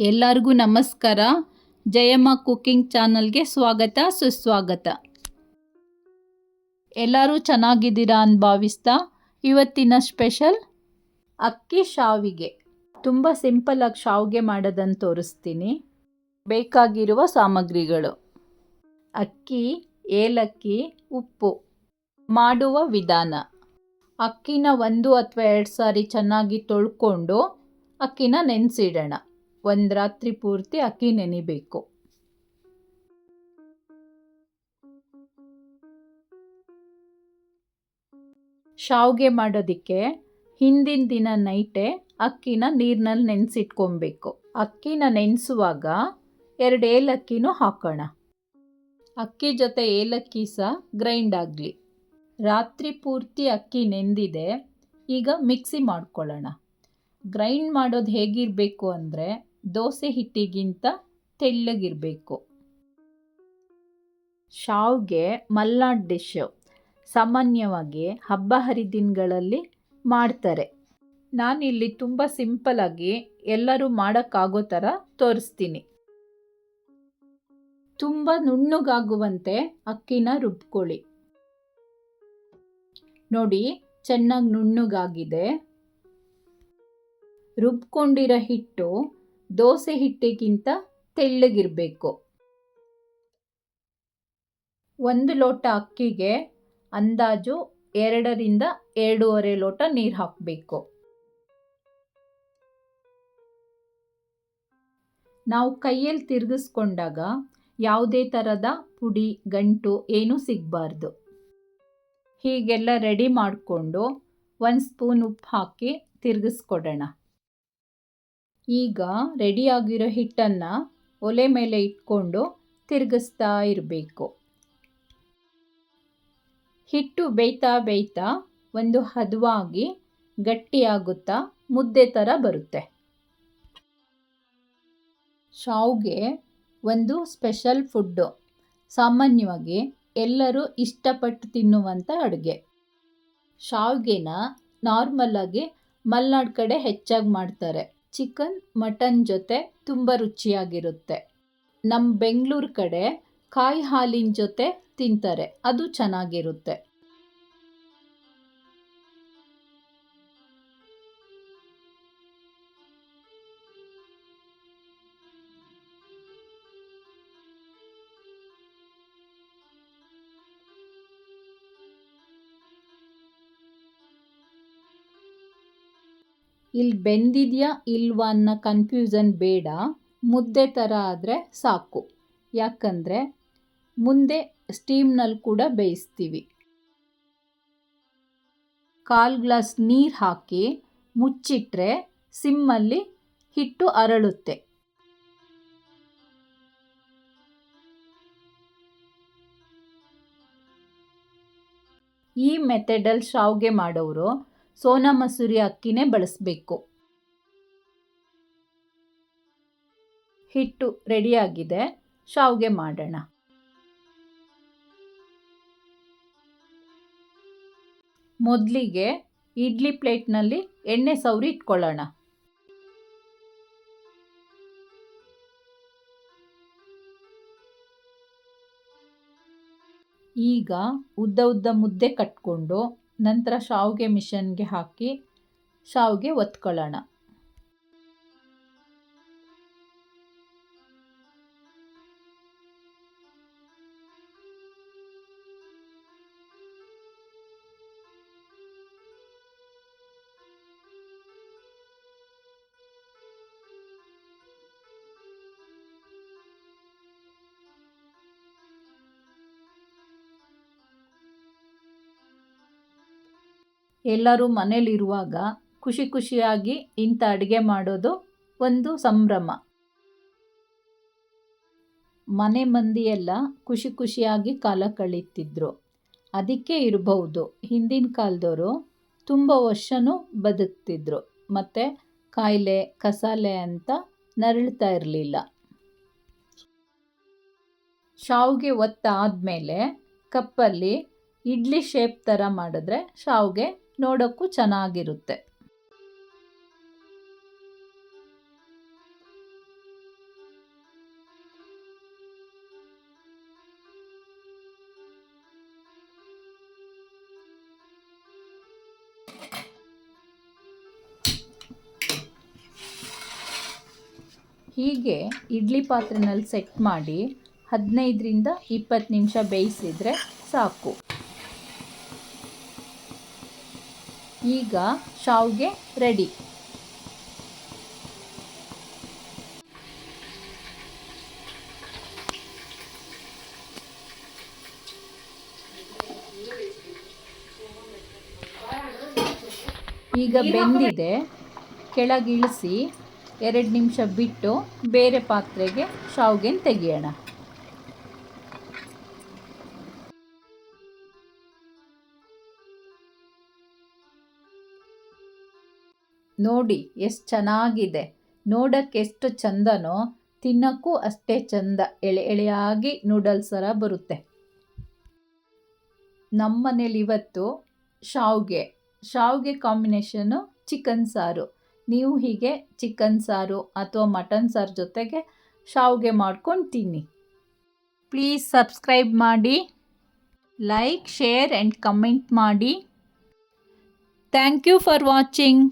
ಎಲ್ಲರಿಗೂ ನಮಸ್ಕಾರ. ಜಯಮ್ಮ ಕುಕ್ಕಿಂಗ್ ಚಾನಲ್ಗೆ ಸ್ವಾಗತ ಸುಸ್ವಾಗತ. ಎಲ್ಲರೂ ಚೆನ್ನಾಗಿದ್ದೀರಾ ಅಂತ ಭಾವಿಸ್ತಾ ಇವತ್ತಿನ ಸ್ಪೆಷಲ್ ಅಕ್ಕಿ ಶಾವಿಗೆ. ತುಂಬ ಸಿಂಪಲಾಗಿ ಶಾವಿಗೆ ಮಾಡೋದನ್ನು ತೋರಿಸ್ತೀನಿ. ಬೇಕಾಗಿರುವ ಸಾಮಗ್ರಿಗಳು: ಅಕ್ಕಿ, ಏಲಕ್ಕಿ, ಉಪ್ಪು. ಮಾಡುವ ವಿಧಾನ: ಅಕ್ಕಿನ 1 ಅಥವಾ 2 ಸಾರಿ ಚೆನ್ನಾಗಿ ತೊಳ್ಕೊಂಡು ಅಕ್ಕಿನ ನೆನೆಸಿಡೋಣ. ಒಂದು ರಾತ್ರಿ ಪೂರ್ತಿ ಅಕ್ಕಿ ನೆನಿಬೇಕು. ಶಾವಿಗೆ ಮಾಡೋದಕ್ಕೆ ಹಿಂದಿನ ದಿನ ನೈಟೇ ಅಕ್ಕಿನ ನೀರಿನಲ್ಲಿ ನೆನೆಸಿಟ್ಕೊಬೇಕು. ಅಕ್ಕಿನ ನೆನೆಸುವಾಗ 2 ಏಲಕ್ಕಿನೂ ಹಾಕೋಣ. ಅಕ್ಕಿ ಜೊತೆ ಏಲಕ್ಕಿ ಸಹ ಗ್ರೈಂಡ್ ಆಗಲಿ. ರಾತ್ರಿ ಪೂರ್ತಿ ಅಕ್ಕಿ ನೆಂದಿದೆ. ಈಗ ಮಿಕ್ಸಿ ಮಾಡ್ಕೊಳ್ಳೋಣ. ಗ್ರೈಂಡ್ ಮಾಡೋದು ಹೇಗಿರಬೇಕು ಅಂದರೆ ದೋಸೆ ಹಿಟ್ಟಿಗಿಂತ ತೆಳ್ಳಗಿರಬೇಕು. ಶಾವಿಗೆ ಮಲ್ನಾಡ್ ಡಿಶ್ಶು. ಸಾಮಾನ್ಯವಾಗಿ ಹಬ್ಬ ಹರಿದಿನಗಳಲ್ಲಿ ಮಾಡ್ತಾರೆ. ನಾನಿಲ್ಲಿ ತುಂಬ ಸಿಂಪಲಾಗಿ ಎಲ್ಲರೂ ಮಾಡೋಕ್ಕಾಗೋ ಥರ ತೋರಿಸ್ತೀನಿ. ತುಂಬ ನುಣ್ಣಗಾಗುವಂತೆ ಅಕ್ಕಿನ ರುಬ್ಕೊಳ್ಳಿ. ನೋಡಿ, ಚೆನ್ನಾಗಿ ನುಣ್ಣಗಾಗಿದೆ. ರುಬ್ಕೊಂಡಿರೋ ಹಿಟ್ಟು ದೋಸೆ ಹಿಟ್ಟಿಗಿಂತ ತೆಳ್ಳಗಿರಬೇಕು. 1 ಲೋಟ ಅಕ್ಕಿಗೆ ಅಂದಾಜು 2 ರಿಂದ 2.5 ಲೋಟ ನೀರು ಹಾಕಬೇಕು. ನಾವು ಕೈಯಲ್ಲಿ ತಿರುಗಿಸ್ಕೊಂಡಾಗ ಯಾವುದೇ ಥರದ ಪುಡಿ ಗಂಟು ಏನೂ ಸಿಗಬಾರ್ದು. ಹೀಗೆಲ್ಲ ರೆಡಿ ಮಾಡಿಕೊಂಡು 1 ಸ್ಪೂನ್ ಉಪ್ಪು ಹಾಕಿ ತಿರುಗಿಸ್ಕೊಡೋಣ. ಈಗ ರೆಡಿಯಾಗಿರೋ ಹಿಟ್ಟನ್ನು ಒಲೆ ಮೇಲೆ ಇಟ್ಕೊಂಡು ತಿರುಗಿಸ್ತಾ ಇರಬೇಕು. ಹಿಟ್ಟು ಬೇಯ್ತಾ ಒಂದು ಹದವಾಗಿ ಗಟ್ಟಿಯಾಗುತ್ತಾ ಮುದ್ದೆ ಥರ ಬರುತ್ತೆ. ಶಾವಿಗೆ ಒಂದು ಸ್ಪೆಷಲ್ ಫುಡ್ಡು. ಸಾಮಾನ್ಯವಾಗಿ ಎಲ್ಲರೂ ಇಷ್ಟಪಟ್ಟು ತಿನ್ನುವಂಥ ಅಡುಗೆ. ಶಾವಿಗೆನ ನಾರ್ಮಲಾಗಿ ಮಲೆನಾಡು ಕಡೆ ಹೆಚ್ಚಾಗಿ ಮಾಡ್ತಾರೆ. ಚಿಕನ್, ಮಟನ್ ಜೊತೆ ತುಂಬ ರುಚಿಯಾಗಿರುತ್ತೆ. ನಮ್ಮ ಬೆಂಗಳೂರು ಕಡೆ ಕಾಯಿ ಹಾಲಿನ ಜೊತೆ ತಿಂತಾರೆ, ಅದು ಚೆನ್ನಾಗಿರುತ್ತೆ. ಇಲ್ಲಿ ಬೆಂದಿದೆಯಾ ಇಲ್ವಾ ಅನ್ನೋ ಕನ್ಫ್ಯೂಷನ್ ಬೇಡ. ಮುದ್ದೆ ಥರ ಆದರೆ ಸಾಕು. ಯಾಕಂದರೆ ಮುಂದೆ ಸ್ಟೀಮ್ನಲ್ಲಿ ಕೂಡ ಬೇಯಿಸ್ತೀವಿ. 1/4 ಗ್ಲಾಸ್ ನೀರು ಹಾಕಿ ಮುಚ್ಚಿಟ್ರೆ ಸಿಮ್ಮಲ್ಲಿ ಹಿಟ್ಟು ಅರಳುತ್ತೆ. ಈ ಮೆಥಡಲ್ಲಿ ಶಾವಿಗೆ ಮಾಡೋರು ಸೋನಾ ಮಸೂರಿ ಅಕ್ಕಿನೇ ಬಳಸಬೇಕು. ಹಿಟ್ಟು ರೆಡಿಯಾಗಿದೆ, ಶಾವಿಗೆ ಮಾಡೋಣ. ಮೊದಲಿಗೆ ಇಡ್ಲಿ ಪ್ಲೇಟ್ನಲ್ಲಿ ಎಣ್ಣೆ ಸವರಿ ಇಟ್ಕೊಳ್ಳೋಣ. ಈಗ ಉದ್ದ ಮುದ್ದೆ ಕಟ್ಕೊಂಡು ನಂತರ ಶಾವಿಗೆ ಮಿಷನ್ಗೆ ಹಾಕಿ ಶಾವಿಗೆ ಒತ್ಕೊಳ್ಳೋಣ. ಎಲ್ಲರೂ ಮನೇಲಿರುವಾಗ ಖುಷಿಯಾಗಿ ಇಂಥ ಅಡುಗೆ ಮಾಡೋದು ಒಂದು ಸಂಭ್ರಮ. ಮನೆ ಮಂದಿಯೆಲ್ಲ ಖುಷಿಯಾಗಿ ಕಾಲ ಕಳೀತಿದ್ರು. ಅದಕ್ಕೆ ಇರಬಹುದು ಹಿಂದಿನ ಕಾಲದವರು ತುಂಬ ವರ್ಷನೂ ಬದುಕ್ತಿದ್ರು ಮತ್ತು ಕಾಯಿಲೆ ಕಸಾಲೆ ಅಂತ ನರಳ್ತಾ ಇರಲಿಲ್ಲ. ಶಾವಿಗೆ ಒತ್ತಾದಮೇಲೆ ಕಪ್ಪಲ್ಲಿ ಇಡ್ಲಿ ಶೇಪ್ ಥರ ಮಾಡಿದ್ರೆ ಶಾವಿಗೆ ನೋಡೋಕ್ಕೂ ಚೆನ್ನಾಗಿರುತ್ತೆ. ಹೀಗೆ ಇಡ್ಲಿ ಪಾತ್ರೆನಲ್ಲಿ ಸೆಟ್ ಮಾಡಿ 15ರಿಂದ 20 ನಿಮಿಷ ಬೇಯಿಸಿದರೆ ಸಾಕು. ಈಗ ಶಾವಿಗೆ ರೆಡಿ. ಈಗ ಬೆಂದಿದೆ, ಕೆಳಗಿಳಿಸಿ 2 ನಿಮಿಷ ಬಿಟ್ಟು ಬೇರೆ ಪಾತ್ರೆಗೆ ಶಾವಿಗೆನ ತೆಗೆಯೋಣ. ನೋಡಿ ಎಷ್ಟು ಚೆನ್ನಾಗಿದೆ. ನೋಡೋಕ್ಕೆ ಎಷ್ಟು ಚಂದನೋ ತಿನ್ನೋಕ್ಕೂ ಅಷ್ಟೇ ಚಂದ. ಎಳೆ ಎಳೆಯಾಗಿ ನೂಡಲ್ಸ್ ಥರ ಬರುತ್ತೆ. ನಮ್ಮ ಮನೇಲಿ ಇವತ್ತು ಶಾವಿಗೆ ಕಾಂಬಿನೇಷನ್ನು ಚಿಕನ್ ಸಾರು. ನೀವು ಹೀಗೆ ಚಿಕನ್ ಸಾರು ಅಥವಾ ಮಟನ್ ಸಾರು ಜೊತೆಗೆ ಶಾವಿಗೆ ಮಾಡ್ಕೊಂಡು ತಿನ್ನಿ. ಪ್ಲೀಸ್ ಸಬ್ಸ್ಕ್ರೈಬ್ ಮಾಡಿ, ಲೈಕ್, ಶೇರ್ ಆ್ಯಂಡ್ ಕಮೆಂಟ್ ಮಾಡಿ. Thank you for watching.